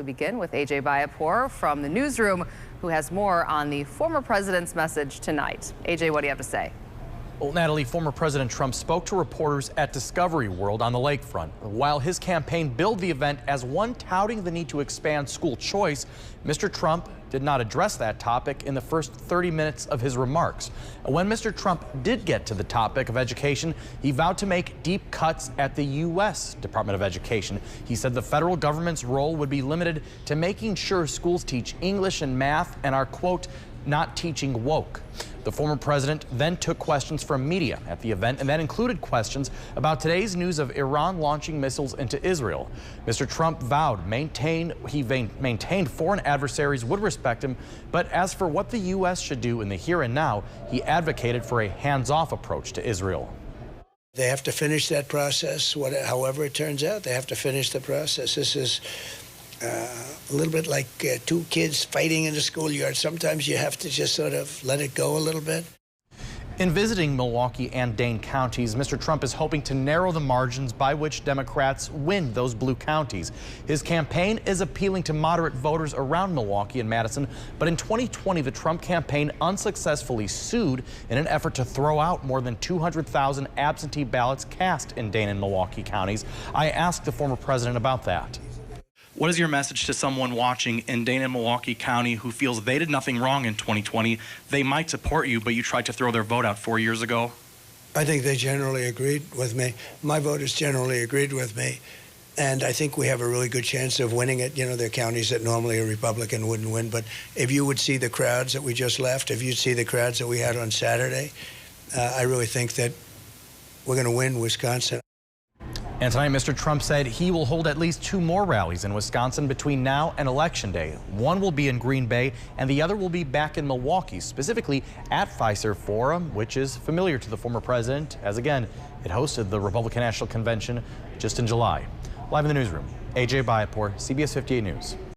We begin with AJ Bayapur from the newsroom, who has more on the former president's message tonight. AJ, what do you have to say? Well, Natalie, former President Trump spoke to reporters at Discovery World on the lakefront. While his campaign billed the event as one touting the need to expand school choice, Mr. Trump did not address that topic in the first 30 minutes of his remarks. When Mr. Trump did get to the topic of education, he vowed to make deep cuts at the U.S. Department of Education. He said the federal government's role would be limited to making sure schools teach English and math and are, quote, not teaching woke. The former president then took questions from media at the event, and that included questions about today's news of Iran launching missiles into Israel. Mr. Trump vowed he maintained foreign adversaries would respect him, but as for what the U.S. should do in the here and now, he advocated for a hands-off approach to Israel. They have to finish that process, however it turns out. They have to finish the process. This is a little bit like two kids fighting in the schoolyard. Sometimes you have to just sort of let it go a little bit. In visiting Milwaukee and Dane counties, Mr. Trump is hoping to narrow the margins by which Democrats win those blue counties. His campaign is appealing to moderate voters around Milwaukee and Madison, but in 2020, the Trump campaign unsuccessfully sued in an effort to throw out more than 200,000 absentee ballots cast in Dane and Milwaukee counties. I asked the former president about that. What is your message to someone watching in Dane and Milwaukee County who feels they did nothing wrong in 2020? They might support you, but you tried to throw their vote out 4 years ago. I think they generally agreed with me. My voters generally agreed with me. And I think we have a really good chance of winning it. You know, there are counties that normally a Republican wouldn't win. But if you would see the crowds that we just left, if you'd see the crowds that we had on Saturday, I really think that we're going to win Wisconsin. And tonight, Mr. Trump said he will hold at least 2 more rallies in Wisconsin between now and Election Day. One will be in Green Bay, and the other will be back in Milwaukee, specifically at Fiserv Forum, which is familiar to the former president, as again, it hosted the Republican National Convention just in July. Live in the newsroom, AJ Bayapur, CBS 58 News.